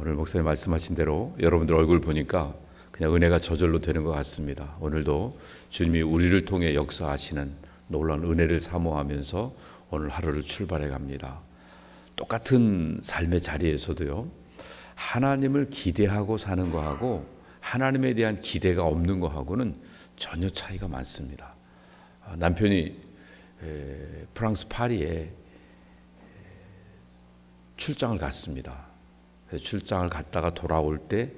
오늘 목사님 말씀하신 대로 여러분들 얼굴 보니까 그냥 은혜가 저절로 되는 것 같습니다. 오늘도 주님이 우리를 통해 역사하시는 놀라운 은혜를 사모하면서 오늘 하루를 출발해 갑니다. 똑같은 삶의 자리에서도요, 하나님을 기대하고 사는 거하고 하나님에 대한 기대가 없는 거하고는 전혀 차이가 많습니다. 남편이 프랑스 파리에 출장을 갔습니다. 출장을 갔다가 돌아올 때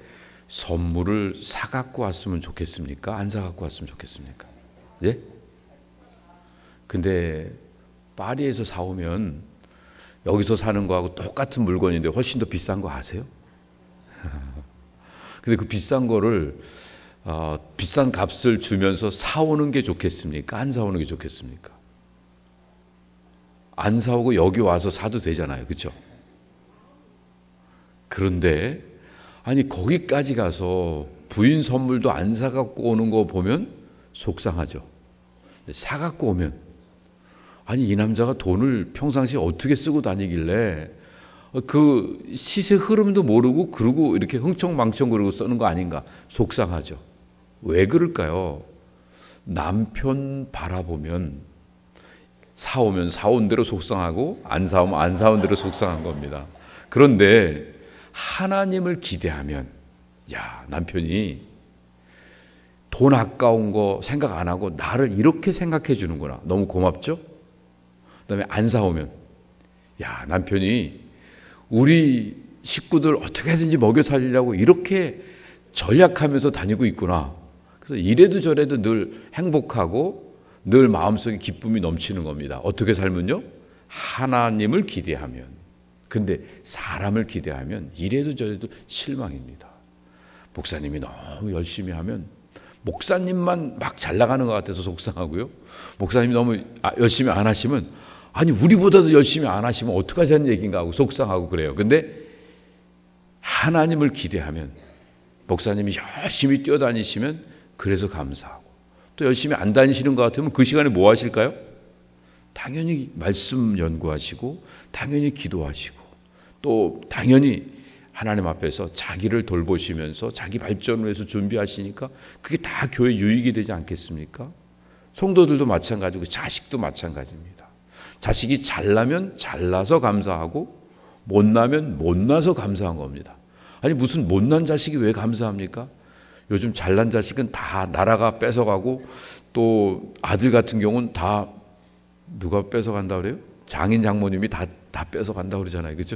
선물을 사갖고 왔으면 좋겠습니까? 안 사갖고 왔으면 좋겠습니까? 예? 근데 파리에서 사오면 여기서 사는 거하고 똑같은 물건인데 훨씬 더 비싼 거 아세요? 근데 그 비싼 거를 비싼 값을 주면서 사오는 게 좋겠습니까? 안 사오는 게 좋겠습니까? 안 사오고 여기 와서 사도 되잖아요. 그렇죠? 그런데 아니 거기까지 가서 부인 선물도 안 사갖고 오는 거 보면 속상하죠. 근데 사갖고 오면 아니 이 남자가 돈을 평상시에 어떻게 쓰고 다니길래 그 시세 흐름도 모르고 그러고 이렇게 흥청망청 그러고 쓰는 거 아닌가 속상하죠. 왜 그럴까요? 남편 바라보면 사오면 사온 대로 속상하고 안 사오면 안 사온 대로 속상한 겁니다. 그런데 하나님을 기대하면 야 남편이 돈 아까운 거 생각 안 하고 나를 이렇게 생각해 주는구나. 너무 고맙죠? 그다음에 안 사오면 야 남편이 우리 식구들 어떻게든지 먹여 살리려고 이렇게 전략하면서 다니고 있구나. 그래서 이래도 저래도 늘 행복하고 늘 마음속에 기쁨이 넘치는 겁니다. 어떻게 살면요? 하나님을 기대하면. 근데 사람을 기대하면 이래도 저래도 실망입니다. 목사님이 너무 열심히 하면 목사님만 막 잘 나가는 것 같아서 속상하고요. 목사님이 너무 열심히 안 하시면 아니 우리보다도 열심히 안 하시면 어떡하자는 얘기인가 하고 속상하고 그래요. 근데 하나님을 기대하면 목사님이 열심히 뛰어다니시면 그래서 감사하고 또 열심히 안 다니시는 것 같으면 그 시간에 뭐 하실까요? 당연히 말씀 연구하시고 당연히 기도하시고 또 당연히 하나님 앞에서 자기를 돌보시면서 자기 발전을 위해서 준비하시니까 그게 다 교회 유익이 되지 않겠습니까? 성도들도 마찬가지고 자식도 마찬가지입니다. 자식이 잘나면 잘나서 감사하고 못나면 못나서 감사한 겁니다. 아니 무슨 못난 자식이 왜 감사합니까? 요즘 잘난 자식은 다 나라가 뺏어가고 또 아들 같은 경우는 다 누가 뺏어간다 그래요? 장인 장모님이 다 뺏어간다 그러잖아요. 그죠?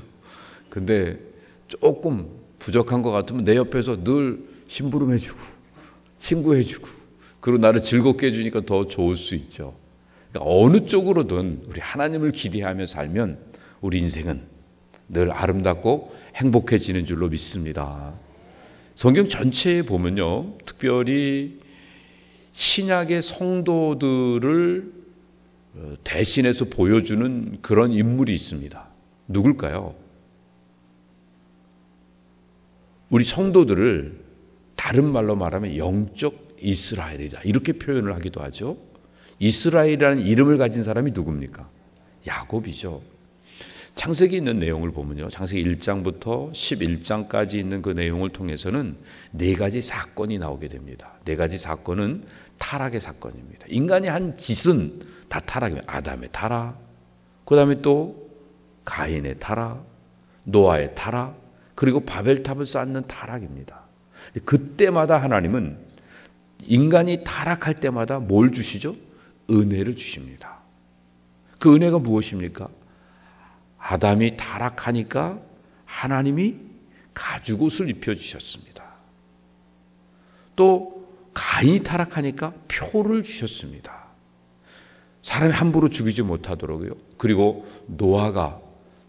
근데 조금 부족한 것 같으면 내 옆에서 늘 심부름해주고 친구해주고 그리고 나를 즐겁게 해주니까 더 좋을 수 있죠. 그러니까 어느 쪽으로든 우리 하나님을 기대하며 살면 우리 인생은 늘 아름답고 행복해지는 줄로 믿습니다. 성경 전체에 보면요, 특별히 신약의 성도들을 대신해서 보여주는 그런 인물이 있습니다. 누굴까요? 우리 성도들을 다른 말로 말하면 영적 이스라엘이다 이렇게 표현을 하기도 하죠. 이스라엘이라는 이름을 가진 사람이 누굽니까? 야곱이죠. 창세기 있는 내용을 보면요, 창세기 1장부터 11장까지 있는 그 내용을 통해서는 네 가지 사건이 나오게 됩니다. 네 가지 사건은 타락의 사건입니다. 인간이 한 짓은 다 타락입니다. 아담의 타락, 그 다음에 또 가인의 타락, 노아의 타락, 그리고 바벨탑을 쌓는 타락입니다. 그때마다 하나님은 인간이 타락할 때마다 뭘 주시죠? 은혜를 주십니다. 그 은혜가 무엇입니까? 아담이 타락하니까 하나님이 가죽옷을 입혀주셨습니다. 또 가인이 타락하니까 표를 주셨습니다. 사람이 함부로 죽이지 못하도록요. 그리고 노아가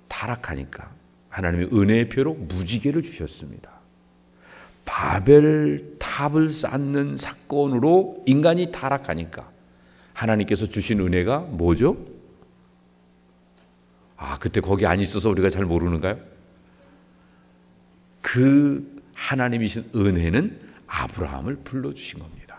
타락하니까 하나님이 은혜의 표로 무지개를 주셨습니다. 바벨탑을 쌓는 사건으로 인간이 타락하니까 하나님께서 주신 은혜가 뭐죠? 그때 거기 안 있어서 우리가 잘 모르는가요? 그 하나님이신 은혜는 아브라함을 불러주신 겁니다.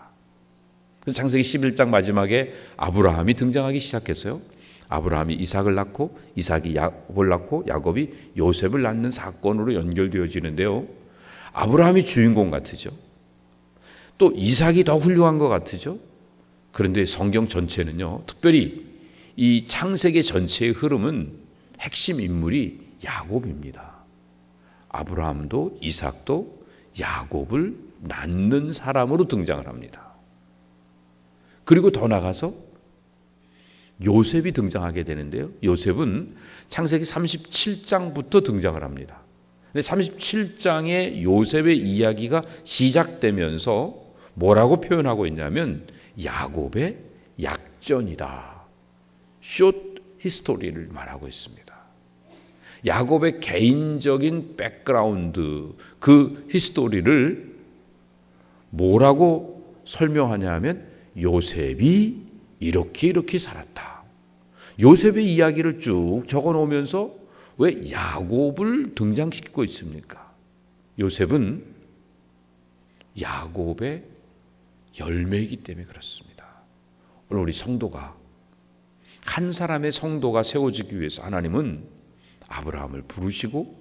창세기 11장 마지막에 아브라함이 등장하기 시작했어요. 아브라함이 이삭을 낳고 이삭이 야곱을 낳고 야곱이 요셉을 낳는 사건으로 연결되어지는데요. 아브라함이 주인공 같으죠. 또 이삭이 더 훌륭한 것 같으죠. 그런데 성경 전체는요, 특별히 이 창세기 전체의 흐름은 핵심 인물이 야곱입니다. 아브라함도 이삭도 야곱을 낳는 사람으로 등장을 합니다. 그리고 더 나가서 요셉이 등장하게 되는데요. 요셉은 창세기 37장부터 등장을 합니다. 근데 37장에 요셉의 이야기가 시작되면서 뭐라고 표현하고 있냐면 야곱의 약전이다. 숏 히스토리를 말하고 있습니다. 야곱의 개인적인 백그라운드, 그 히스토리를 뭐라고 설명하냐 하면 요셉이 이렇게 살았다. 요셉의 이야기를 쭉 적어 놓으면서 왜 야곱을 등장시키고 있습니까? 요셉은 야곱의 열매이기 때문에 그렇습니다. 오늘 우리 성도가, 한 사람의 성도가 세워지기 위해서 하나님은 아브라함을 부르시고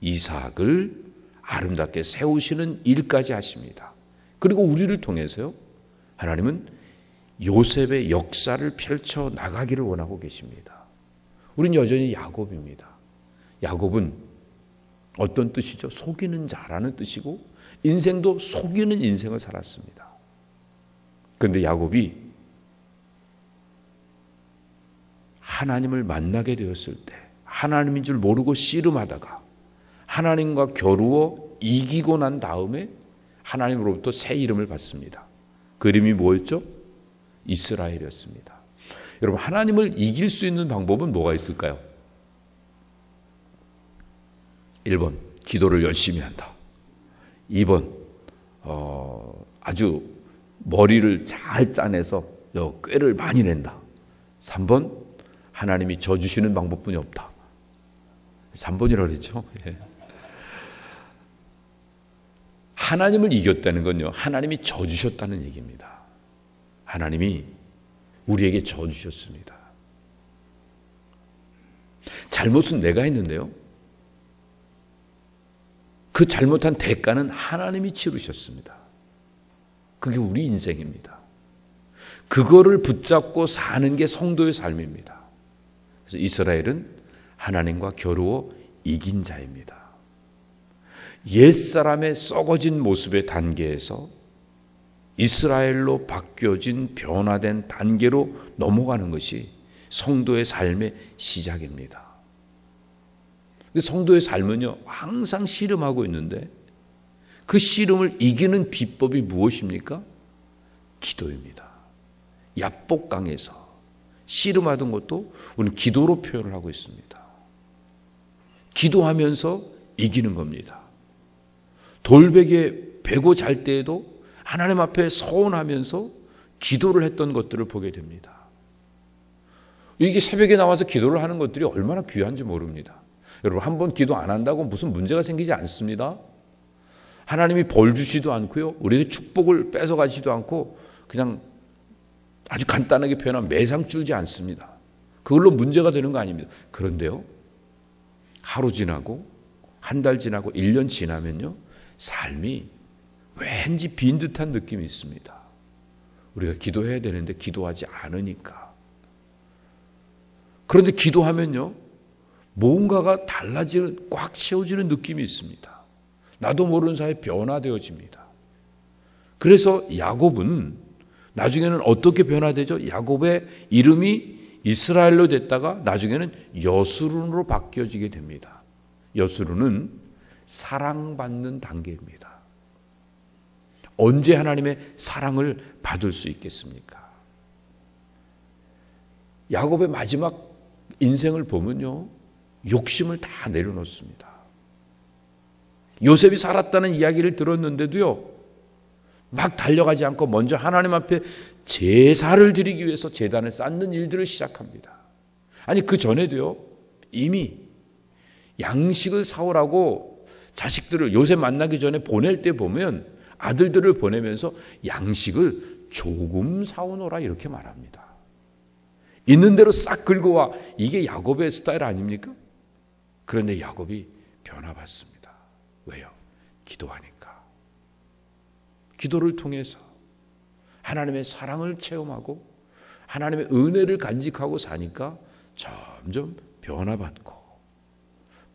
이삭을 아름답게 세우시는 일까지 하십니다. 그리고 우리를 통해서요, 하나님은 요셉의 역사를 펼쳐 나가기를 원하고 계십니다. 우린 여전히 야곱입니다. 야곱은 어떤 뜻이죠? 속이는 자라는 뜻이고 인생도 속이는 인생을 살았습니다. 그런데 야곱이 하나님을 만나게 되었을 때 하나님인 줄 모르고 씨름하다가 하나님과 겨루어 이기고 난 다음에 하나님으로부터 새 이름을 받습니다. 그 이름이 뭐였죠? 이스라엘이었습니다. 여러분, 하나님을 이길 수 있는 방법은 뭐가 있을까요? 1번, 기도를 열심히 한다. 2번, 아주 머리를 잘 짜내서 꾀를 많이 낸다. 3번, 하나님이 져주시는 방법뿐이 없다. 3번이라고 그랬죠. 하나님을 이겼다는 건요, 하나님이 져주셨다는 얘기입니다. 하나님이 우리에게 져주셨습니다. 잘못은 내가 했는데요, 그 잘못한 대가는 하나님이 치르셨습니다. 그게 우리 인생입니다. 그거를 붙잡고 사는 게 성도의 삶입니다. 그래서 이스라엘은 하나님과 겨루어 이긴 자입니다. 옛사람의 썩어진 모습의 단계에서 이스라엘로 바뀌어진 변화된 단계로 넘어가는 것이 성도의 삶의 시작입니다. 성도의 삶은요, 항상 씨름하고 있는데 그 씨름을 이기는 비법이 무엇입니까? 기도입니다. 야복강에서 씨름하던 것도 우리는 기도로 표현을 하고 있습니다. 기도하면서 이기는 겁니다. 돌베개 베고 잘 때에도 하나님 앞에 서원하면서 기도를 했던 것들을 보게 됩니다. 이게 새벽에 나와서 기도를 하는 것들이 얼마나 귀한지 모릅니다. 여러분, 한 번 기도 안 한다고 무슨 문제가 생기지 않습니다. 하나님이 벌 주지도 않고요, 우리의 축복을 뺏어가지도 않고 그냥 아주 간단하게 표현하면 매상 줄지 않습니다. 그걸로 문제가 되는 거 아닙니다. 그런데요, 하루 지나고 한 달 지나고 1년 지나면요, 삶이 왠지 빈 듯한 느낌이 있습니다. 우리가 기도해야 되는데 기도하지 않으니까. 그런데 기도하면요, 뭔가가 달라지는, 꽉 채워지는 느낌이 있습니다. 나도 모르는 사이에 변화되어집니다. 그래서 야곱은 나중에는 어떻게 변화되죠? 야곱의 이름이 이스라엘로 됐다가 나중에는 여수룬으로 바뀌어지게 됩니다. 여수룬은 사랑받는 단계입니다. 언제 하나님의 사랑을 받을 수 있겠습니까? 야곱의 마지막 인생을 보면요, 욕심을 다 내려놓습니다. 요셉이 살았다는 이야기를 들었는데도요, 막 달려가지 않고 먼저 하나님 앞에 제사를 드리기 위해서 제단을 쌓는 일들을 시작합니다. 아니, 그 전에도요, 이미 양식을 사오라고 자식들을 요셉 만나기 전에 보낼 때 보면 아들들을 보내면서 양식을 조금 사오너라 이렇게 말합니다. 있는 대로 싹 긁어 와. 이게 야곱의 스타일 아닙니까? 그런데 야곱이 변화받습니다. 왜요? 기도하니까. 기도를 통해서 하나님의 사랑을 체험하고 하나님의 은혜를 간직하고 사니까 점점 변화받고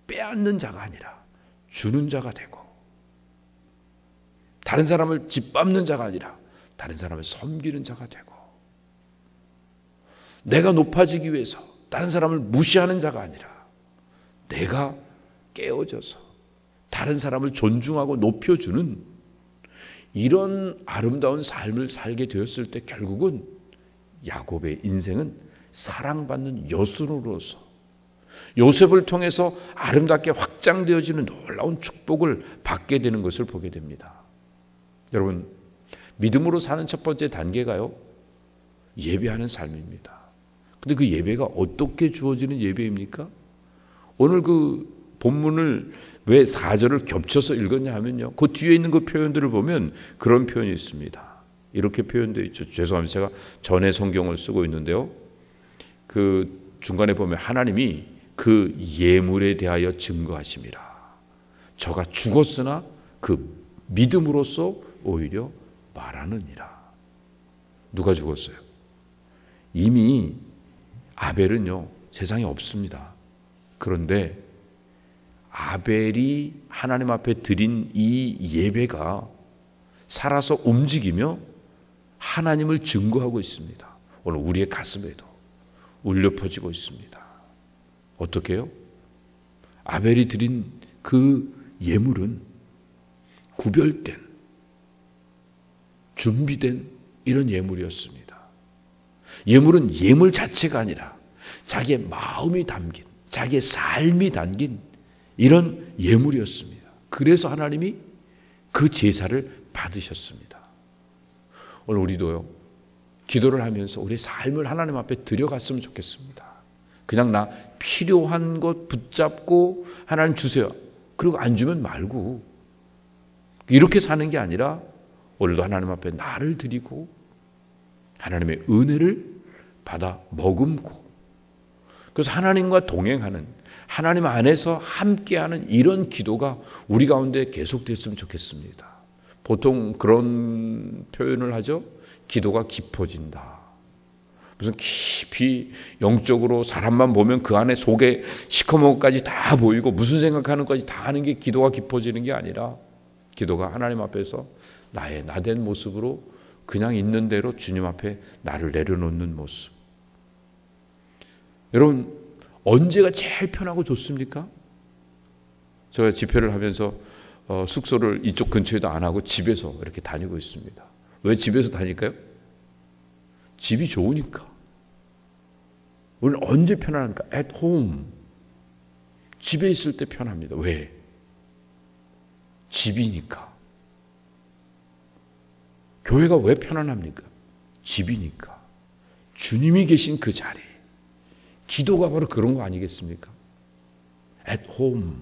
빼앗는 자가 아니라 주는 자가 되고 다른 사람을 짓밟는 자가 아니라 다른 사람을 섬기는 자가 되고 내가 높아지기 위해서 다른 사람을 무시하는 자가 아니라 내가 깨어져서 다른 사람을 존중하고 높여주는 이런 아름다운 삶을 살게 되었을 때 결국은 야곱의 인생은 사랑받는 여순으로서 요셉을 통해서 아름답게 확장되어지는 놀라운 축복을 받게 되는 것을 보게 됩니다. 여러분, 믿음으로 사는 첫 번째 단계가요, 예배하는 삶입니다. 근데 그 예배가 어떻게 주어지는 예배입니까? 오늘 그 본문을 왜 4절을 겹쳐서 읽었냐 하면요, 그 뒤에 있는 그 표현들을 보면 그런 표현이 있습니다. 이렇게 표현되어 있죠. 죄송합니다. 제가 전에 성경을 쓰고 있는데요. 그 중간에 보면 하나님이 그 예물에 대하여 증거하심이라. 저가 죽었으나 그 믿음으로써 오히려 말하느니라. 누가 죽었어요? 이미 아벨은요, 세상에 없습니다. 그런데 아벨이 하나님 앞에 드린 이 예배가 살아서 움직이며 하나님을 증거하고 있습니다. 오늘 우리의 가슴에도 울려 퍼지고 있습니다. 어떻게 해요? 아벨이 드린 그 예물은 구별된, 준비된 이런 예물이었습니다. 예물은 예물 자체가 아니라 자기의 마음이 담긴, 자기의 삶이 담긴 이런 예물이었습니다. 그래서 하나님이 그 제사를 받으셨습니다. 오늘 우리도요, 기도를 하면서 우리의 삶을 하나님 앞에 드려갔으면 좋겠습니다. 그냥 나 필요한 것 붙잡고 하나님 주세요, 그리고 안 주면 말고, 이렇게 사는 게 아니라 오늘도 하나님 앞에 나를 드리고 하나님의 은혜를 받아 머금고, 그래서 하나님과 동행하는, 하나님 안에서 함께하는 이런 기도가 우리 가운데 계속됐으면 좋겠습니다. 보통 그런 표현을 하죠. 기도가 깊어진다. 무슨 깊이 영적으로 사람만 보면 그 안에 속에 시커먼 것까지 다 보이고 무슨 생각하는 것까지 다 하는 게 기도가 깊어지는 게 아니라, 기도가 하나님 앞에서 나의 나된 모습으로 그냥 있는 대로 주님 앞에 나를 내려놓는 모습. 여러분, 언제가 제일 편하고 좋습니까? 제가 집회를 하면서 숙소를 이쪽 근처에도 안 하고 집에서 이렇게 다니고 있습니다. 왜 집에서 다닐까요? 집이 좋으니까. 우리는 언제 편안합니까? At home. 집에 있을 때 편합니다. 왜? 집이니까. 교회가 왜 편안합니까? 집이니까. 주님이 계신 그 자리. 기도가 바로 그런 거 아니겠습니까? At home.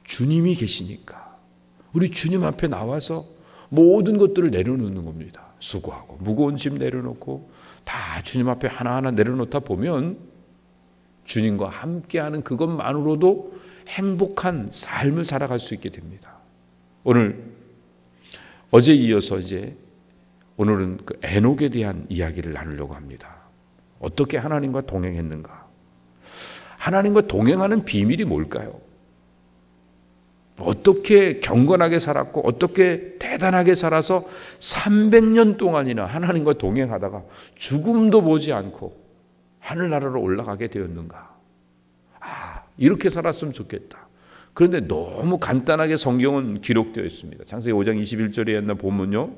주님이 계시니까. 우리 주님 앞에 나와서 모든 것들을 내려놓는 겁니다. 수고하고 무거운 짐 내려놓고 다 주님 앞에 하나하나 내려놓다 보면 주님과 함께하는 그것만으로도 행복한 삶을 살아갈 수 있게 됩니다. 오늘 어제 이어서 이제 오늘은 그 에녹에 대한 이야기를 나누려고 합니다. 어떻게 하나님과 동행했는가? 하나님과 동행하는 비밀이 뭘까요? 어떻게 경건하게 살았고 어떻게 대단하게 살아서 300년 동안이나 하나님과 동행하다가 죽음도 보지 않고 하늘나라로 올라가게 되었는가? 이렇게 살았으면 좋겠다. 그런데 너무 간단하게 성경은 기록되어 있습니다. 창세기 5장 21절에 있는 본문요,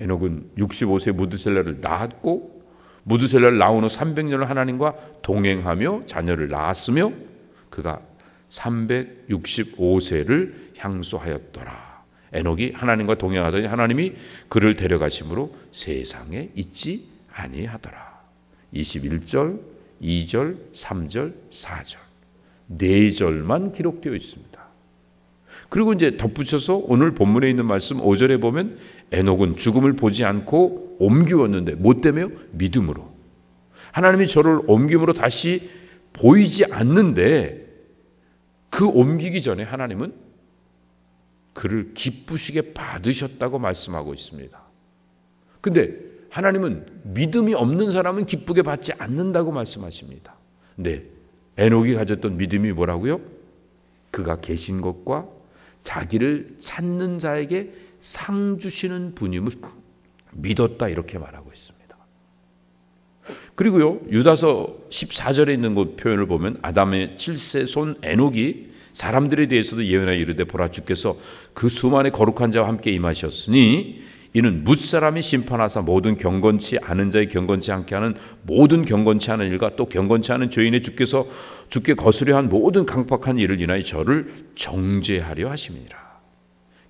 에녹은 65세 무드셀라를 낳았고 무드셀라를 낳은 후 300년을 하나님과 동행하며 자녀를 낳았으며 그가 365세를 향수하였더라. 에녹이 하나님과 동행하더니 하나님이 그를 데려가심으로 세상에 있지 아니하더라. 21절, 2절, 3절, 4절 4절만 기록되어 있습니다. 그리고 이제 덧붙여서 오늘 본문에 있는 말씀 5절에 보면 에녹은 죽음을 보지 않고 옮기었는데 뭐 때문에요? 믿음으로. 하나님이 저를 옮김으로 다시 보이지 않는데 그 옮기기 전에 하나님은 그를 기쁘시게 받으셨다고 말씀하고 있습니다. 근데 하나님은 믿음이 없는 사람은 기쁘게 받지 않는다고 말씀하십니다. 네, 에녹이 가졌던 믿음이 뭐라고요? 그가 계신 것과 자기를 찾는 자에게 상 주시는 분임을 믿었다, 이렇게 말하고 있습니다. 그리고요, 유다서 14절에 있는 그 표현을 보면 아담의 7세 손 에녹이 사람들에 대해서도 예언하여 이르되 보라, 주께서 그 수많은 거룩한 자와 함께 임하셨으니 이는 뭇사람이 심판하사 모든 경건치 않은 자의 경건치 않게 하는 모든 경건치 않은 일과 또 경건치 않은 죄인의 주께 거스려 한 모든 강팍한 일을 인하여 저를 정죄하려 하심이니라.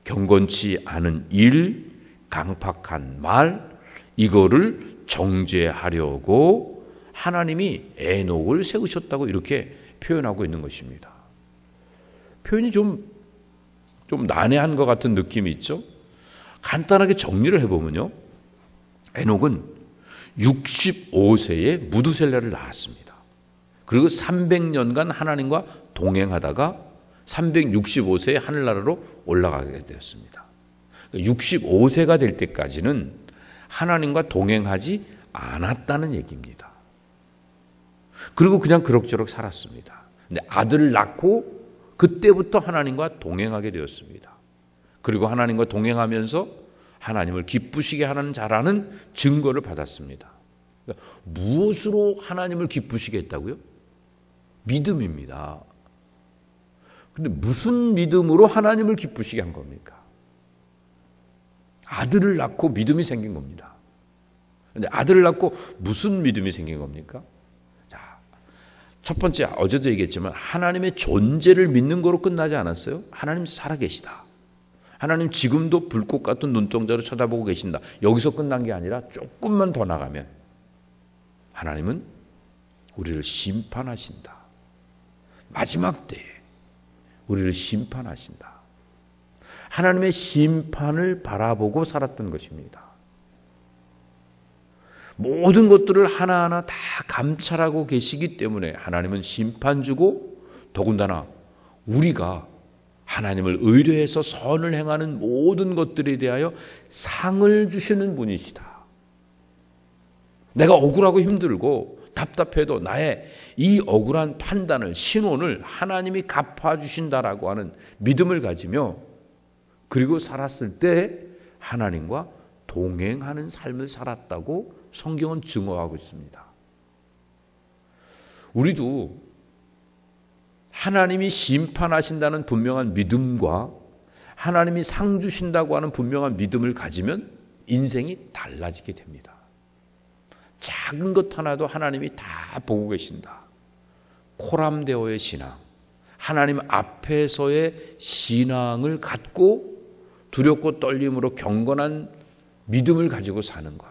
경건치 않은 일, 강팍한 말, 이거를 정죄하려고 하나님이 에녹을 세우셨다고 이렇게 표현하고 있는 것입니다. 표현이 좀 난해한 것 같은 느낌이 있죠. 간단하게 정리를 해보면요, 에녹은 65세에 무두셀라를 낳았습니다. 그리고 300년간 하나님과 동행하다가 365세에 하늘나라로 올라가게 되었습니다. 65세가 될 때까지는 하나님과 동행하지 않았다는 얘기입니다. 그리고 그냥 그럭저럭 살았습니다. 근데 아들을 낳고 그때부터 하나님과 동행하게 되었습니다. 그리고 하나님과 동행하면서 하나님을 기쁘시게 하는 자라는 증거를 받았습니다. 그러니까 무엇으로 하나님을 기쁘시게 했다고요? 믿음입니다. 근데 무슨 믿음으로 하나님을 기쁘시게 한 겁니까? 아들을 낳고 믿음이 생긴 겁니다. 근데 아들을 낳고 무슨 믿음이 생긴 겁니까? 자, 첫 번째, 어제도 얘기했지만 하나님의 존재를 믿는 거로 끝나지 않았어요. 하나님 살아계시다. 하나님 지금도 불꽃 같은 눈동자로 쳐다보고 계신다. 여기서 끝난 게 아니라 조금만 더 나가면 하나님은 우리를 심판하신다. 마지막 때에 우리를 심판하신다. 하나님의 심판을 바라보고 살았던 것입니다. 모든 것들을 하나하나 다 감찰하고 계시기 때문에 하나님은 심판주고, 더군다나 우리가 하나님을 의뢰해서 선을 행하는 모든 것들에 대하여 상을 주시는 분이시다. 내가 억울하고 힘들고 답답해도 나의 이 억울한 판단을, 신원을 하나님이 갚아주신다라고 하는 믿음을 가지며, 그리고 살았을 때 하나님과 동행하는 삶을 살았다고 성경은 증거하고 있습니다. 우리도 하나님이 심판하신다는 분명한 믿음과 하나님이 상 주신다고 하는 분명한 믿음을 가지면 인생이 달라지게 됩니다. 작은 것 하나도 하나님이 다 보고 계신다. 코람데오의 신앙, 하나님 앞에서의 신앙을 갖고 두렵고 떨림으로 경건한 믿음을 가지고 사는 것.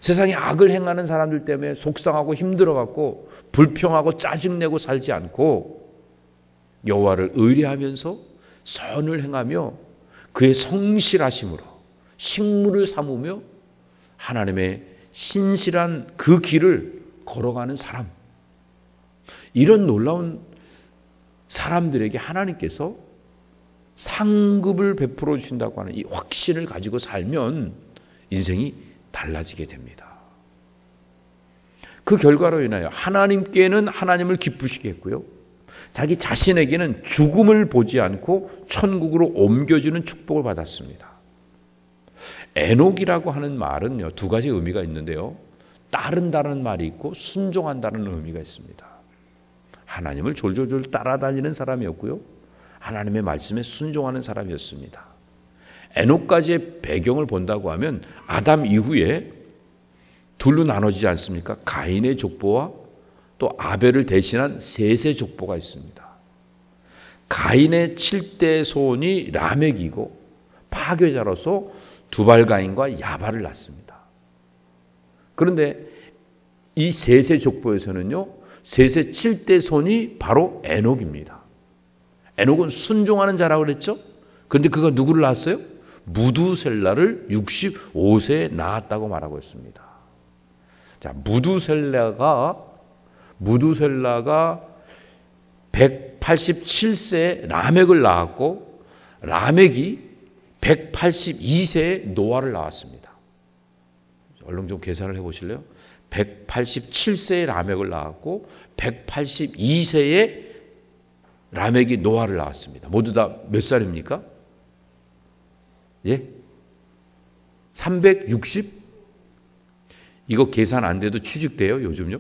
세상에 악을 행하는 사람들 때문에 속상하고 힘들어갖고 불평하고 짜증내고 살지 않고 여호와를 의뢰하면서 선을 행하며 그의 성실하심으로 식물을 삼으며 하나님의 신실한 그 길을 걸어가는 사람, 이런 놀라운 사람들에게 하나님께서 상급을 베풀어 주신다고 하는 이 확신을 가지고 살면 인생이 달라지게 됩니다. 그 결과로 인하여 하나님께는 하나님을 기쁘시게 했고요, 자기 자신에게는 죽음을 보지 않고 천국으로 옮겨지는 축복을 받았습니다. 에녹이라고 하는 말은요, 두 가지 의미가 있는데요, 따른다는 말이 있고 순종한다는 의미가 있습니다. 하나님을 졸졸졸 따라다니는 사람이었고요, 하나님의 말씀에 순종하는 사람이었습니다. 에녹까지의 배경을 본다고 하면 아담 이후에 둘로 나눠지지 않습니까? 가인의 족보와 또 아벨을 대신한 셋의 족보가 있습니다. 가인의 7대 손이 라멕이고 파괴자로서 두발가인과 야발을 낳습니다. 그런데 이 셋의 족보에서는요, 셋의 7대 손이 바로 에녹입니다. 에녹은 순종하는 자라고 그랬죠? 그런데 그가 누구를 낳았어요? 무두셀라를 65세에 낳았다고 말하고 있습니다. 자, 무두셀라가 187세에 라멕을 낳았고, 라멕이 182세에 노아를 낳았습니다. 얼른 좀 계산을 해보실래요? 187세에 라멕을 낳았고 182세에 라멕이 노아를 낳았습니다. 모두 다 몇 살입니까? 예? 360? 이거 계산 안 돼도 취직돼요, 요즘요?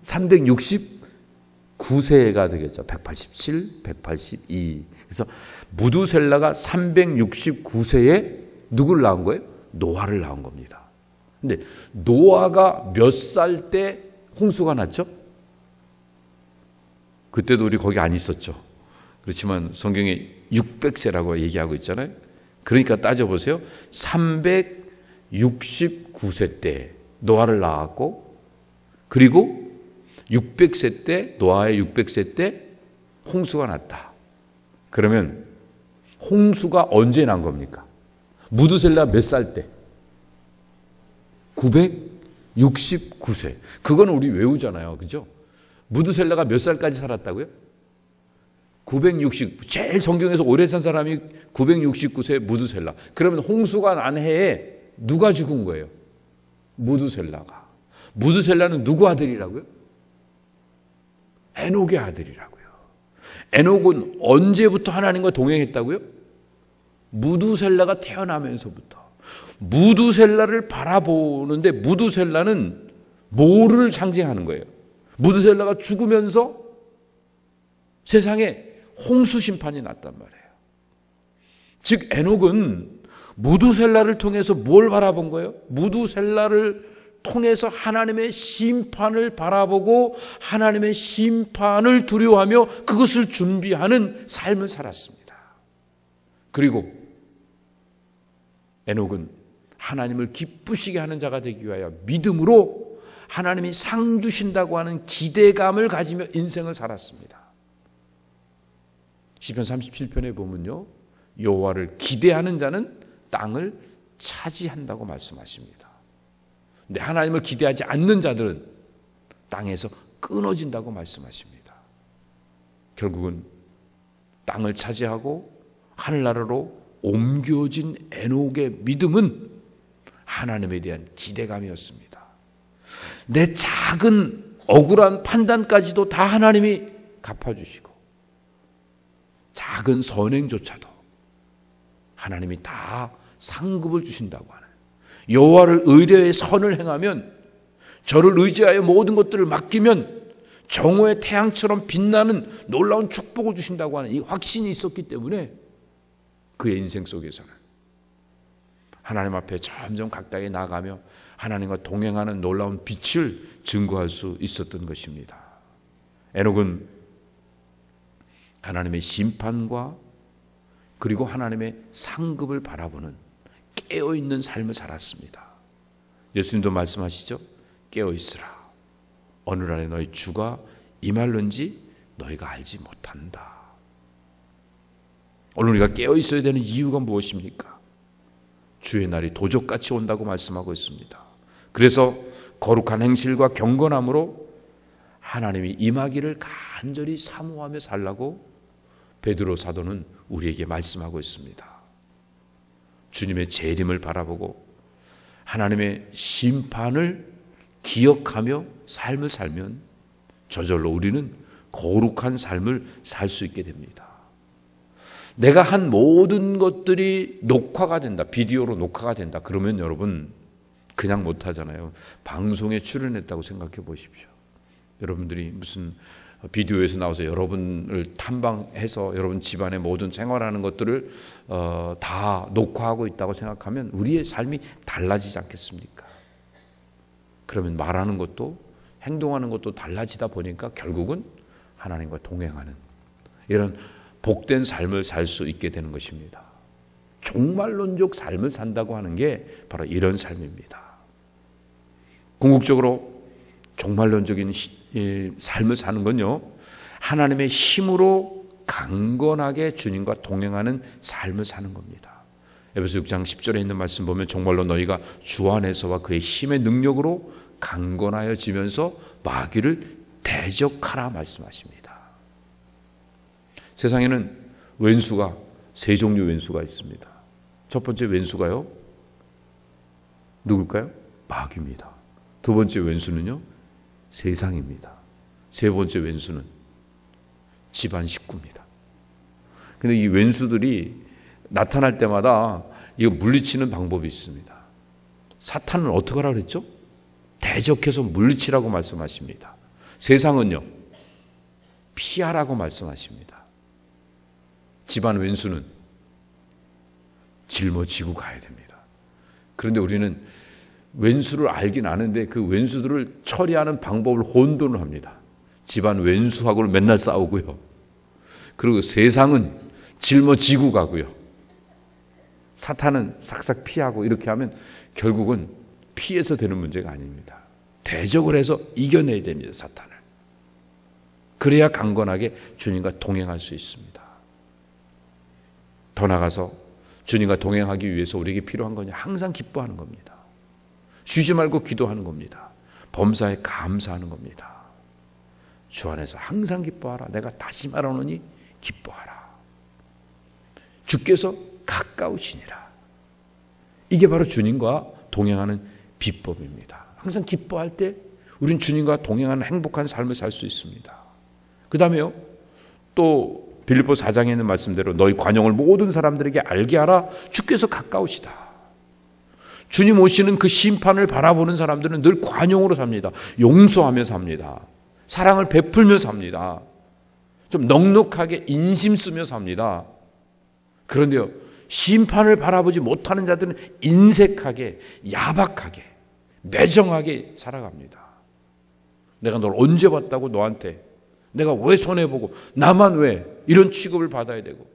369세가 되겠죠. 187, 182. 그래서 무두셀라가 369세에 누구를 낳은 거예요? 노아를 낳은 겁니다. 근데 노아가 몇 살 때 홍수가 났죠? 그때도 우리 거기 안 있었죠. 그렇지만 성경에 600세라고 얘기하고 있잖아요. 그러니까 따져보세요. 369세 때 노아를 낳았고, 그리고 600세 때, 노아의 600세 때 홍수가 났다. 그러면 홍수가 언제 난 겁니까? 무두셀라 몇 살 때? 969세. 그거는 우리 외우잖아요. 그죠? 무두셀라가 몇 살까지 살았다고요? 제일 성경에서 오래 산 사람이 969세 무두셀라. 그러면 홍수가 난 해에 누가 죽은 거예요? 무두셀라가. 무두셀라는 누구 아들이라고요? 에녹의 아들이라고요. 에녹은 언제부터 하나님과 동행했다고요? 무두셀라가 태어나면서부터. 무두셀라를 바라보는데 무두셀라는 뭐를 상징하는 거예요? 무두셀라가 죽으면서 세상에 홍수 심판이 났단 말이에요. 즉 에녹은 무두셀라를 통해서 뭘 바라본 거예요? 무두셀라를 통해서 하나님의 심판을 바라보고 하나님의 심판을 두려워하며 그것을 준비하는 삶을 살았습니다. 그리고 에녹은 하나님을 기쁘시게 하는 자가 되기 위하여 믿음으로 하나님이 상 주신다고 하는 기대감을 가지며 인생을 살았습니다. 시편 37편에 보면요, 여호와를 기대하는 자는 땅을 차지한다고 말씀하십니다. 근데 하나님을 기대하지 않는 자들은 땅에서 끊어진다고 말씀하십니다. 결국은 땅을 차지하고 하늘나라로 옮겨진 에녹의 믿음은 하나님에 대한 기대감이었습니다. 내 작은 억울한 판단까지도 다 하나님이 갚아주시고 작은 선행조차도 하나님이 다 상급을 주신다고 하는, 여호와를 의뢰해 선을 행하면, 저를 의지하여 모든 것들을 맡기면 정오의 태양처럼 빛나는 놀라운 축복을 주신다고 하는 이 확신이 있었기 때문에 그의 인생 속에서는 하나님 앞에 점점 가까이 나가며 하나님과 동행하는 놀라운 빛을 증거할 수 있었던 것입니다. 에녹은 하나님의 심판과 그리고 하나님의 상급을 바라보는 깨어있는 삶을 살았습니다. 예수님도 말씀하시죠. 깨어있으라. 오늘 너희 주가 임할는지 너희가 알지 못한다. 오늘 우리가 깨어있어야 되는 이유가 무엇입니까? 주의 날이 도적같이 온다고 말씀하고 있습니다. 그래서 거룩한 행실과 경건함으로 하나님이 임하기를 간절히 사모하며 살라고 베드로 사도는 우리에게 말씀하고 있습니다. 주님의 재림을 바라보고 하나님의 심판을 기억하며 삶을 살면 저절로 우리는 거룩한 삶을 살 수 있게 됩니다. 내가 한 모든 것들이 녹화가 된다, 비디오로 녹화가 된다, 그러면 여러분 그냥 못하잖아요. 방송에 출연했다고 생각해 보십시오. 여러분들이 무슨 비디오에서 나와서 여러분을 탐방해서 여러분 집안의 모든 생활하는 것들을 다 녹화하고 있다고 생각하면 우리의 삶이 달라지지 않겠습니까? 그러면 말하는 것도 행동하는 것도 달라지다 보니까 결국은 하나님과 동행하는 이런 복된 삶을 살 수 있게 되는 것입니다. 종말론적 삶을 산다고 하는 게 바로 이런 삶입니다. 궁극적으로 종말론적인 삶을 사는 건요, 하나님의 힘으로 강건하게 주님과 동행하는 삶을 사는 겁니다. 에베소 6장 10절에 있는 말씀 보면 정말로 너희가 주 안에서와 그의 힘의 능력으로 강건하여지면서 마귀를 대적하라 말씀하십니다. 세상에는 왼수가 세 종류 왼수가 있습니다. 첫 번째 왼수가요, 누굴까요? 마귀입니다. 두 번째 왼수는요, 세상입니다. 세 번째 왼수는 집안 식구입니다. 근데 이 왼수들이 나타날 때마다 이거 물리치는 방법이 있습니다. 사탄은 어떻게 하라 그랬죠? 대적해서 물리치라고 말씀하십니다. 세상은요, 피하라고 말씀하십니다. 집안 왼수는 짊어지고 가야 됩니다. 그런데 우리는 왼수를 알긴 아는데 그 왼수들을 처리하는 방법을 혼돈을 합니다. 집안 왼수하고는 맨날 싸우고요. 그리고 세상은 짊어지고 가고요. 사탄은 싹싹 피하고 이렇게 하면 결국은 피해서 되는 문제가 아닙니다. 대적을 해서 이겨내야 됩니다, 사탄을. 그래야 강건하게 주님과 동행할 수 있습니다. 더 나아가서 주님과 동행하기 위해서 우리에게 필요한 건 항상 기뻐하는 겁니다. 쉬지 말고 기도하는 겁니다. 범사에 감사하는 겁니다. 주 안에서 항상 기뻐하라. 내가 다시 말하노니 기뻐하라. 주께서 가까우시니라. 이게 바로 주님과 동행하는 비법입니다. 항상 기뻐할 때 우린 주님과 동행하는 행복한 삶을 살 수 있습니다. 그 다음에요, 또 빌립보 4장에 있는 말씀대로 너희 관용을 모든 사람들에게 알게 하라. 주께서 가까우시다. 주님 오시는 그 심판을 바라보는 사람들은 늘 관용으로 삽니다. 용서하며 삽니다. 사랑을 베풀며 삽니다. 좀 넉넉하게 인심 쓰며 삽니다. 그런데요, 심판을 바라보지 못하는 자들은 인색하게, 야박하게, 매정하게 살아갑니다. 내가 널 언제 봤다고 너한테, 내가 왜 손해보고, 나만 왜 이런 취급을 받아야 되고,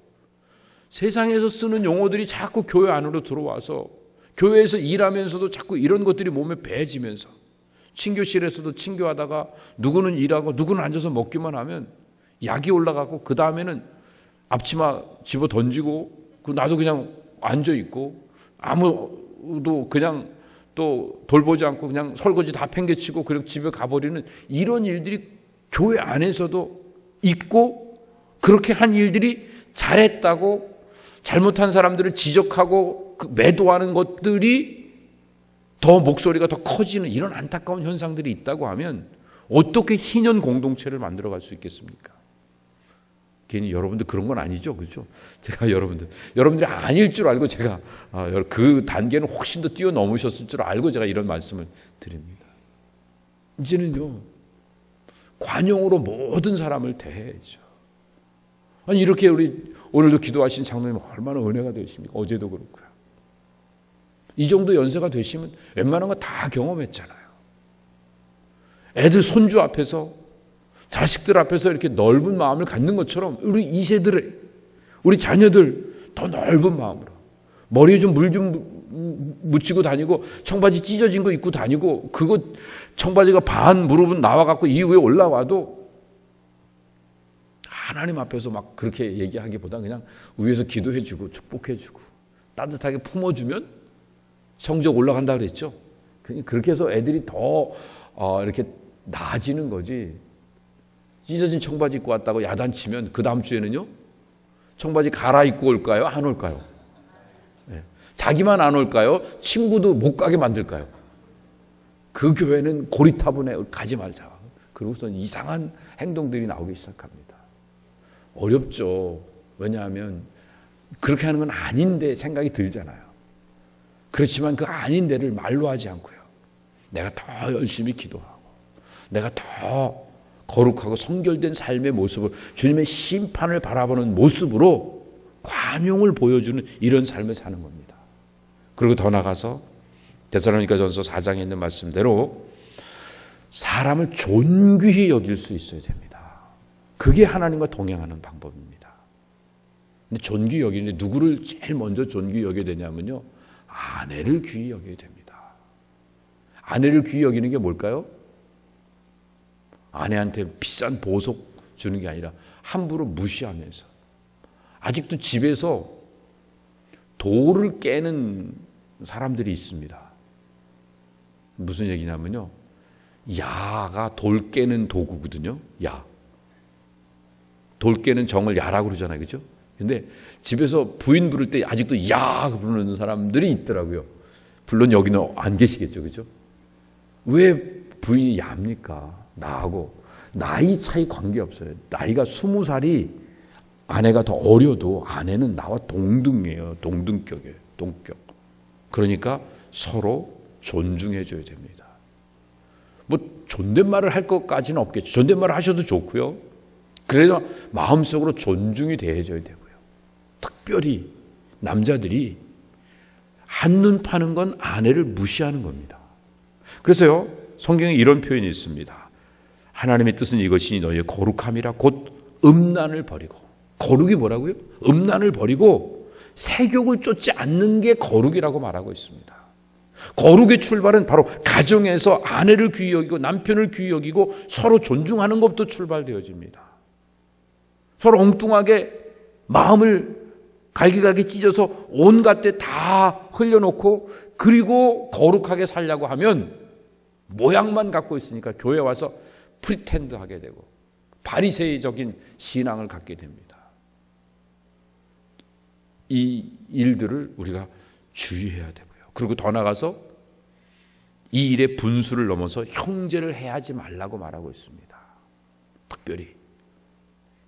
세상에서 쓰는 용어들이 자꾸 교회 안으로 들어와서 교회에서 일하면서도 자꾸 이런 것들이 몸에 배지면서, 친교실에서도 친교하다가 누구는 일하고 누구는 앉아서 먹기만 하면 약이 올라가고, 그 다음에는 앞치마 집어 던지고 나도 그냥 앉아있고, 아무도 그냥 또 돌보지 않고 그냥 설거지 다 팽개치고 그렇게 집에 가버리는 이런 일들이 교회 안에서도 있고, 그렇게 한 일들이 잘했다고 잘못한 사람들을 지적하고 매도하는 것들이 더 목소리가 더 커지는 이런 안타까운 현상들이 있다고 하면 어떻게 희년 공동체를 만들어갈 수 있겠습니까? 괜히 여러분들 그런 건 아니죠, 그렇죠? 제가 여러분들이 아닐 줄 알고 제가 그 단계는 훨씬 더 뛰어넘으셨을 줄 알고 제가 이런 말씀을 드립니다. 이제는요, 관용으로 모든 사람을 대해야죠. 아니, 이렇게 우리 오늘도 기도하신 장로님 얼마나 은혜가 되십니까? 어제도 그렇고요. 이 정도 연세가 되시면 웬만한 거 다 경험했잖아요. 애들 손주 앞에서, 자식들 앞에서 이렇게 넓은 마음을 갖는 것처럼 우리 2세들의, 우리 자녀들 더 넓은 마음으로, 머리에 좀 물 좀 묻히고 다니고, 청바지 찢어진 거 입고 다니고, 그거 청바지가 반 무릎은 나와갖고 이후에 올라와도 하나님 앞에서 막 그렇게 얘기하기보다 그냥 위에서 기도해주고 축복해주고 따뜻하게 품어주면 성적 올라간다 그랬죠. 그렇게 해서 애들이 더 이렇게 나아지는 거지. 찢어진 청바지 입고 왔다고 야단치면 그 다음 주에는요, 청바지 갈아입고 올까요? 안 올까요? 네. 자기만 안 올까요? 친구도 못 가게 만들까요? 그 교회는 고리타분해, 가지 말자. 그러고서 이상한 행동들이 나오기 시작합니다. 어렵죠. 왜냐하면 그렇게 하는 건 아닌데 생각이 들잖아요. 그렇지만 그 아닌데를 말로 하지 않고요, 내가 더 열심히 기도하고 내가 더 거룩하고 성결된 삶의 모습을, 주님의 심판을 바라보는 모습으로 관용을 보여주는 이런 삶을 사는 겁니다. 그리고 더 나가서 데살로니가전서 4장에 있는 말씀대로 사람을 존귀히 여길 수 있어야 됩니다. 그게 하나님과 동행하는 방법입니다. 근데 존귀히 여기는데 누구를 제일 먼저 존귀히 여겨야 되냐면요, 아내를 귀히 여겨야 됩니다. 아내를 귀히 여기는 게 뭘까요? 아내한테 비싼 보석 주는 게 아니라 함부로 무시하면서, 아직도 집에서 돌을 깨는 사람들이 있습니다. 무슨 얘기냐면요. 야가 돌 깨는 도구거든요. 야. 돌 깨는 정을 야라고 그러잖아요. 그죠? 근데 집에서 부인 부를 때 아직도 야 부르는 사람들이 있더라고요. 물론 여기는 안 계시겠죠. 그죠? 왜 부인이 야입니까? 나하고 나이 차이 관계없어요. 나이가 20살이 아내가 더 어려도 아내는 나와 동등이에요. 동등격이에요. 동격. 그러니까 서로 존중해줘야 됩니다. 뭐 존댓말을 할 것까지는 없겠죠. 존댓말을 하셔도 좋고요. 그래도 마음속으로 존중이 대해져야 되고요. 특별히 남자들이 한눈 파는 건 아내를 무시하는 겁니다. 그래서요, 성경에 이런 표현이 있습니다. 하나님의 뜻은 이것이니 너희의 거룩함이라 곧 음란을 버리고. 거룩이 뭐라고요? 음란을 버리고 세욕을 쫓지 않는 게 거룩이라고 말하고 있습니다. 거룩의 출발은 바로 가정에서 아내를 귀히 여기고 남편을 귀히 여기고 서로 존중하는 것부터 출발되어집니다. 서로 엉뚱하게 마음을 갈기갈기 찢어서 온갖 데 다 흘려놓고 그리고 거룩하게 살려고 하면 모양만 갖고 있으니까 교회 와서 프리텐드 하게 되고 바리새이적인 신앙을 갖게 됩니다. 이 일들을 우리가 주의해야 되고요. 그리고 더 나아가서 이 일의 분수를 넘어서 형제를 해하지 말라고 말하고 있습니다. 특별히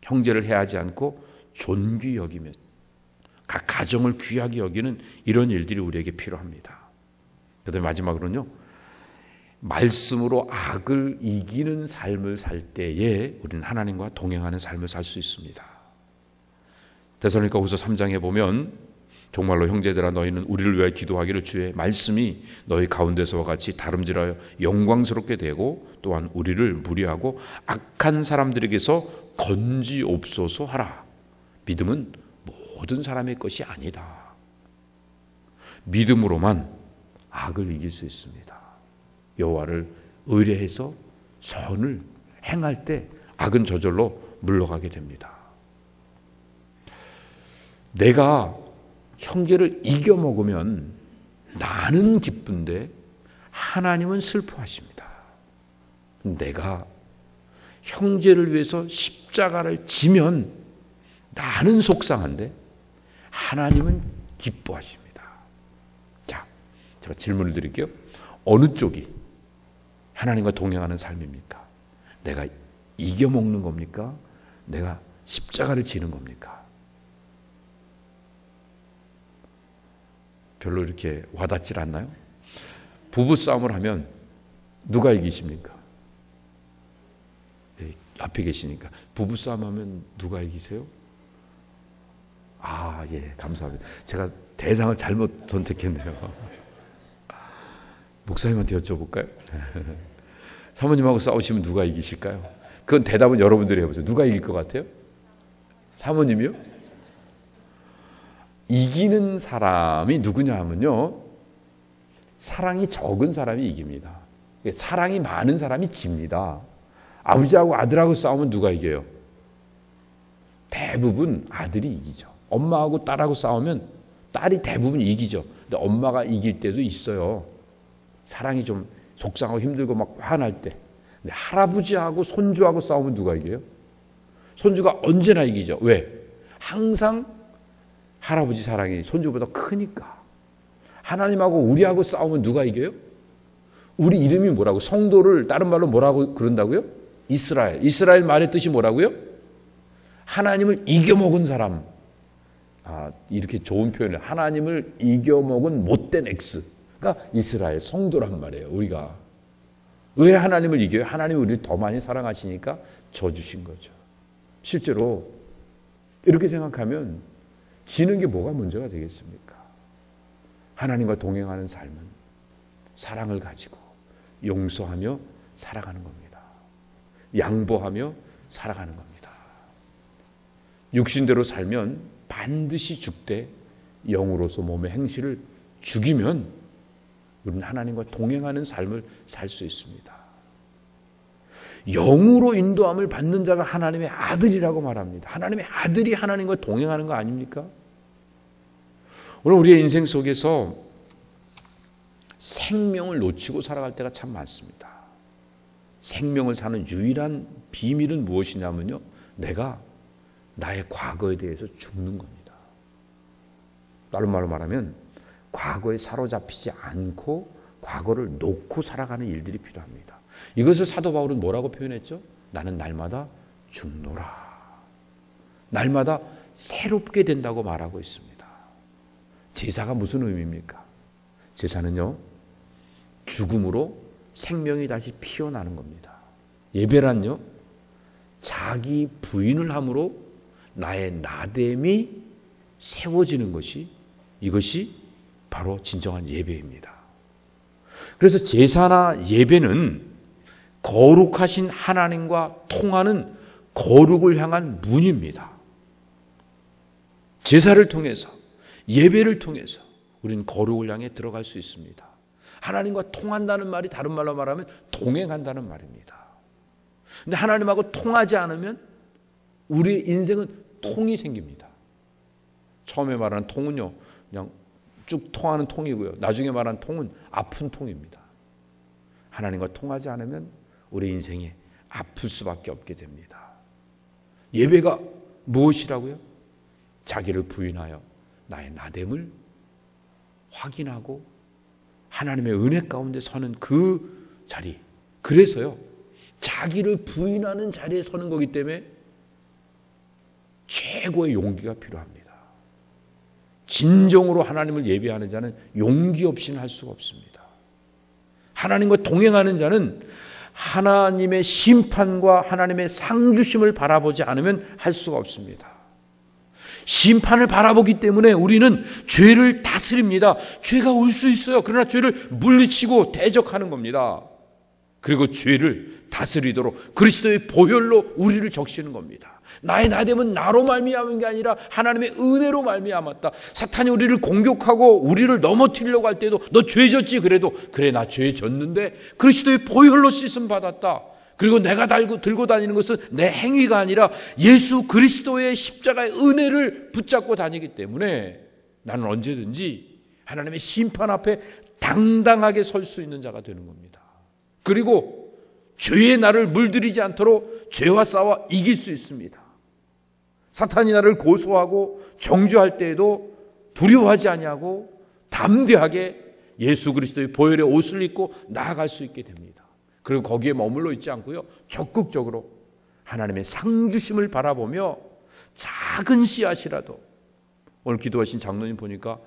형제를 해하지 않고 존귀 여기며 각 가정을 귀하게 여기는 이런 일들이 우리에게 필요합니다. 그다음에 마지막으로는요. 말씀으로 악을 이기는 삶을 살 때에 우리는 하나님과 동행하는 삶을 살 수 있습니다. 데살로니가후서 3장에 보면 정말로 형제들아 너희는 우리를 위하여 기도하기를 주의 말씀이 너희 가운데서와 같이 다름질하여 영광스럽게 되고 또한 우리를 무리하고 악한 사람들에게서 건지옵소서 하라. 믿음은 모든 사람의 것이 아니다. 믿음으로만 악을 이길 수 있습니다. 여호와를 의뢰해서 선을 행할 때 악은 저절로 물러가게 됩니다. 내가 형제를 이겨먹으면 나는 기쁜데 하나님은 슬퍼하십니다. 내가 형제를 위해서 십자가를 지면 나는 속상한데 하나님은 기뻐하십니다. 자, 제가 질문을 드릴게요. 어느 쪽이 하나님과 동행하는 삶입니까? 내가 이겨먹는 겁니까? 내가 십자가를 지는 겁니까? 별로 이렇게 와닿질 않나요? 부부싸움을 하면 누가 이기십니까? 네, 앞에 계시니까. 부부싸움 하면 누가 이기세요? 아, 예, 감사합니다. 제가 대상을 잘못 선택했네요. 목사님한테 여쭤볼까요? 사모님하고 싸우시면 누가 이기실까요? 그건 대답은 여러분들이 해보세요. 누가 이길 것 같아요? 사모님이요? 이기는 사람이 누구냐 하면요. 사랑이 적은 사람이 이깁니다. 사랑이 많은 사람이 집니다. 아버지하고 아들하고 싸우면 누가 이겨요? 대부분 아들이 이기죠. 엄마하고 딸하고 싸우면 딸이 대부분 이기죠. 근데 엄마가 이길 때도 있어요. 사랑이 좀 속상하고 힘들고 막 화날 때. 근데 할아버지하고 손주하고 싸우면 누가 이겨요? 손주가 언제나 이기죠. 왜? 항상 할아버지 사랑이 손주보다 크니까. 하나님하고 우리하고 싸우면 누가 이겨요? 우리 이름이 뭐라고? 성도를 다른 말로 뭐라고 그런다고요? 이스라엘. 이스라엘 말의 뜻이 뭐라고요? 하나님을 이겨먹은 사람. 아, 이렇게 좋은 표현을. 하나님을 이겨먹은 못된 X가 이스라엘 성도란 말이에요. 우리가. 왜 하나님을 이겨요? 하나님이 우리를 더 많이 사랑하시니까 져 주신 거죠. 실제로 이렇게 생각하면 지는 게 뭐가 문제가 되겠습니까? 하나님과 동행하는 삶은 사랑을 가지고 용서하며 살아가는 겁니다. 양보하며 살아가는 겁니다. 육신대로 살면 반드시 죽되 영으로서 몸의 행실을 죽이면 우리는 하나님과 동행하는 삶을 살 수 있습니다. 영으로 인도함을 받는 자가 하나님의 아들이라고 말합니다. 하나님의 아들이 하나님과 동행하는 거 아닙니까? 오늘 우리의 인생 속에서 생명을 놓치고 살아갈 때가 참 많습니다. 생명을 사는 유일한 비밀은 무엇이냐면요, 내가 나의 과거에 대해서 죽는 겁니다. 다른 말로 말하면 과거에 사로잡히지 않고 과거를 놓고 살아가는 일들이 필요합니다. 이것을 사도 바울은 뭐라고 표현했죠? 나는 날마다 죽노라. 날마다 새롭게 된다고 말하고 있습니다. 제사가 무슨 의미입니까? 제사는요, 죽음으로 생명이 다시 피어나는 겁니다. 예배란요, 자기 부인을 함으로 나의 나됨이 세워지는 것이, 이것이 바로 진정한 예배입니다. 그래서 제사나 예배는 거룩하신 하나님과 통하는 거룩을 향한 문입니다. 제사를 통해서, 예배를 통해서 우리는 거룩을 향해 들어갈 수 있습니다. 하나님과 통한다는 말이 다른 말로 말하면 동행한다는 말입니다. 근데 하나님하고 통하지 않으면 우리의 인생은 통이 생깁니다. 처음에 말하는 통은요, 그냥 쭉 통하는 통이고요. 나중에 말하는 통은 아픈 통입니다. 하나님과 통하지 않으면 우리 인생이 아플 수밖에 없게 됩니다. 예배가 무엇이라고요? 자기를 부인하여 나의 나됨을 확인하고 하나님의 은혜 가운데 서는 그 자리. 그래서요, 자기를 부인하는 자리에 서는 거기 때문에 최고의 용기가 필요합니다. 진정으로 하나님을 예배하는 자는 용기 없이는 할 수가 없습니다. 하나님과 동행하는 자는 하나님의 심판과 하나님의 상주심을 바라보지 않으면 할 수가 없습니다. 심판을 바라보기 때문에 우리는 죄를 다스립니다. 죄가 올 수 있어요. 그러나 죄를 물리치고 대적하는 겁니다. 그리고 죄를 다스리도록 그리스도의 보혈로 우리를 적시는 겁니다. 나의 나됨은 나로 말미암은 게 아니라 하나님의 은혜로 말미암았다. 사탄이 우리를 공격하고 우리를 넘어뜨리려고 할 때도 너 죄 졌지? 그래도 그래, 나 죄 졌는데 그리스도의 보혈로 씻음 받았다. 그리고 내가 들고 다니는 것은 내 행위가 아니라 예수 그리스도의 십자가의 은혜를 붙잡고 다니기 때문에 나는 언제든지 하나님의 심판 앞에 당당하게 설 수 있는 자가 되는 겁니다. 그리고 죄의 나를 물들이지 않도록 죄와 싸워 이길 수 있습니다. 사탄이 나를 고소하고 정죄할 때에도 두려워하지 아니하고 담대하게 예수 그리스도의 보혈의 옷을 입고 나아갈 수 있게 됩니다. 그리고 거기에 머물러 있지 않고요, 적극적으로 하나님의 상주심을 바라보며 작은 씨앗이라도, 오늘 기도하신 장로님 보니까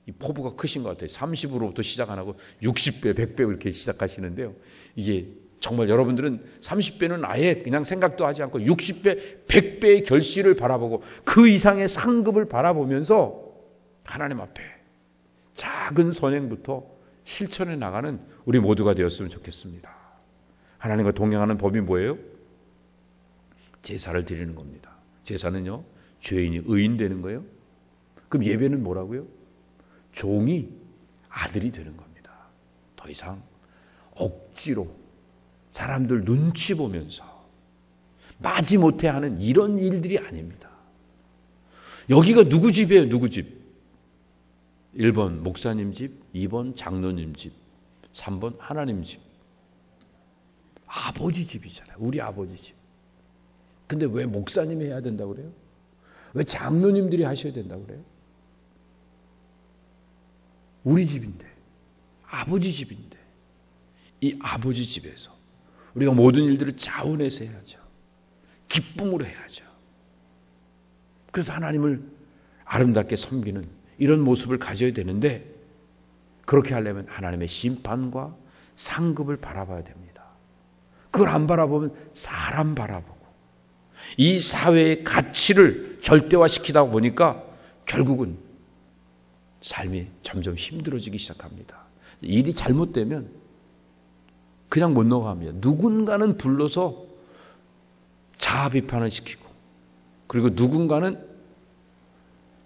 이 포부가 크신 것 같아요. 30으로부터 시작 안 하고 60배, 100배 이렇게 시작하시는데요. 이게 정말 여러분들은 30배는 아예 그냥 생각도 하지 않고 60배, 100배의 결실을 바라보고 그 이상의 상급을 바라보면서 하나님 앞에 작은 선행부터 실천해 나가는 우리 모두가 되었으면 좋겠습니다. 하나님과 동행하는 법이 뭐예요? 제사를 드리는 겁니다. 제사는요, 죄인이 의인 되는 거예요. 그럼 예배는 뭐라고요? 종이 아들이 되는 겁니다. 더 이상 억지로 사람들 눈치 보면서 마지못해 하는 이런 일들이 아닙니다. 여기가 누구 집이에요? 누구 집? 1번 목사님 집, 2번 장로님 집, 3번 하나님 집. 아버지 집이잖아요. 우리 아버지 집. 근데 왜 목사님이 해야 된다고 그래요? 왜 장로님들이 하셔야 된다고 그래요? 우리 집인데, 아버지 집인데, 이 아버지 집에서 우리가 모든 일들을 자원해서 해야죠. 기쁨으로 해야죠. 그래서 하나님을 아름답게 섬기는 이런 모습을 가져야 되는데, 그렇게 하려면 하나님의 심판과 상급을 바라봐야 됩니다. 그걸 안 바라보면 사람 바라보고 이 사회의 가치를 절대화시키다 보니까 결국은 삶이 점점 힘들어지기 시작합니다. 일이 잘못되면 그냥 못 넘어갑니다. 누군가는 불러서 자아 비판을 시키고, 그리고 누군가는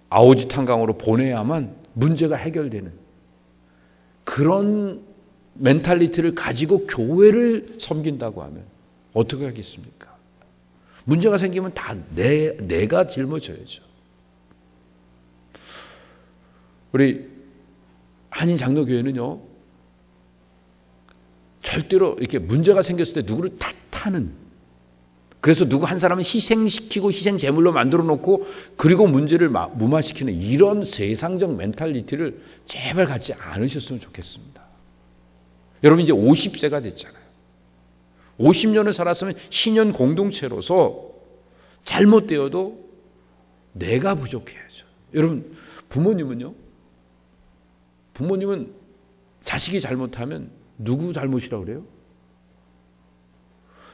아오지 탄강으로 보내야만 문제가 해결되는 그런 멘탈리티를 가지고 교회를 섬긴다고 하면 어떻게 하겠습니까? 문제가 생기면 다 내가 짊어져야죠. 우리 한인 장로교회는요, 절대로 이렇게 문제가 생겼을 때 누구를 탓하는, 그래서 누구 한 사람은 희생시키고 희생 제물로 만들어 놓고 그리고 문제를 무마시키는 이런 세상적 멘탈리티를 제발 갖지 않으셨으면 좋겠습니다. 여러분 이제 50세가 됐잖아요. 50년을 살았으면 신년 공동체로서 잘못되어도 내가 부족해야죠. 여러분 부모님은 자식이 잘못하면 누구 잘못이라고 그래요?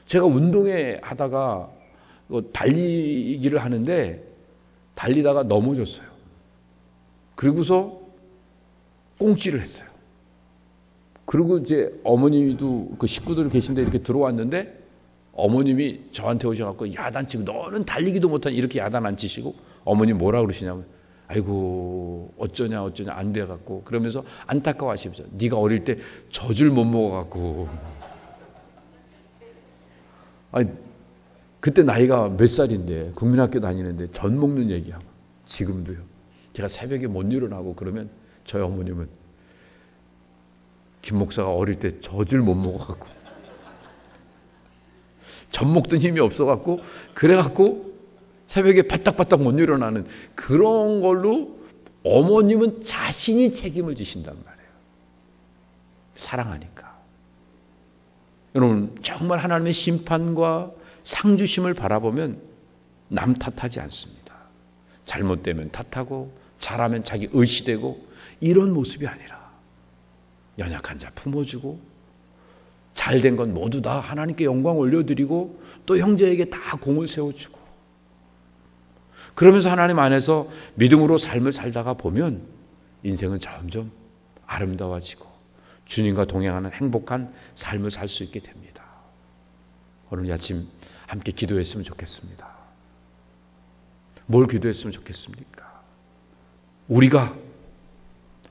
제가 운동회 하다가 달리기를 하는데 달리다가 넘어졌어요. 그리고서 꽁찌를 했어요. 그리고 이제 어머님도 그 식구들 계신데 이렇게 들어왔는데 어머님이 저한테 오셔갖고 야단치고 너는 달리기도 못한 이렇게 야단 안 치시고 어머님 뭐라 그러시냐면 아이고 어쩌냐 안 돼갖고 그러면서 안타까워하시면서 네가 어릴 때 젖을 못 먹어갖고 아니 그때 나이가 몇 살인데 국민학교 다니는데 젖 먹는 얘기하고 지금도요. 제가 새벽에 못 일어나고 그러면 저희 어머님은 김 목사가 어릴 때 젖을 못 먹어갖고 젖 먹던 힘이 없어갖고 그래갖고 새벽에 바닥바닥 못 일어나는 그런 걸로 어머님은 자신이 책임을 지신단 말이에요. 사랑하니까. 여러분 정말 하나님의 심판과 상주심을 바라보면 남 탓하지 않습니다. 잘못되면 탓하고 잘하면 자기 의시되고 이런 모습이 아니라 연약한 자 품어주고 잘된 건 모두 다 하나님께 영광 올려드리고 또 형제에게 다 공을 세워주고 그러면서 하나님 안에서 믿음으로 삶을 살다가 보면 인생은 점점 아름다워지고 주님과 동행하는 행복한 삶을 살 수 있게 됩니다. 오늘 아침 함께 기도했으면 좋겠습니다. 뭘 기도했으면 좋겠습니까? 우리가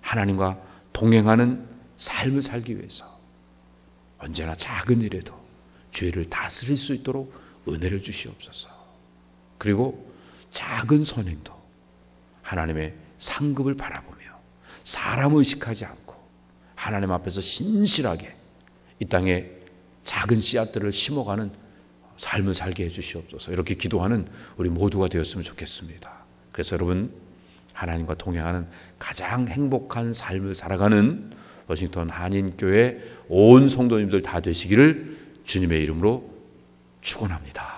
하나님과 동행하는 삶을 살기 위해서 언제나 작은 일에도 죄를 다스릴 수 있도록 은혜를 주시옵소서. 그리고 작은 선행도 하나님의 상급을 바라보며 사람을 의식하지 않고 하나님 앞에서 신실하게 이 땅에 작은 씨앗들을 심어가는 삶을 살게 해주시옵소서. 이렇게 기도하는 우리 모두가 되었으면 좋겠습니다. 그래서 여러분 하나님과 동행하는 가장 행복한 삶을 살아가는 워싱턴 한인교회 온 성도님들 다 되시기를 주님의 이름으로 축원합니다.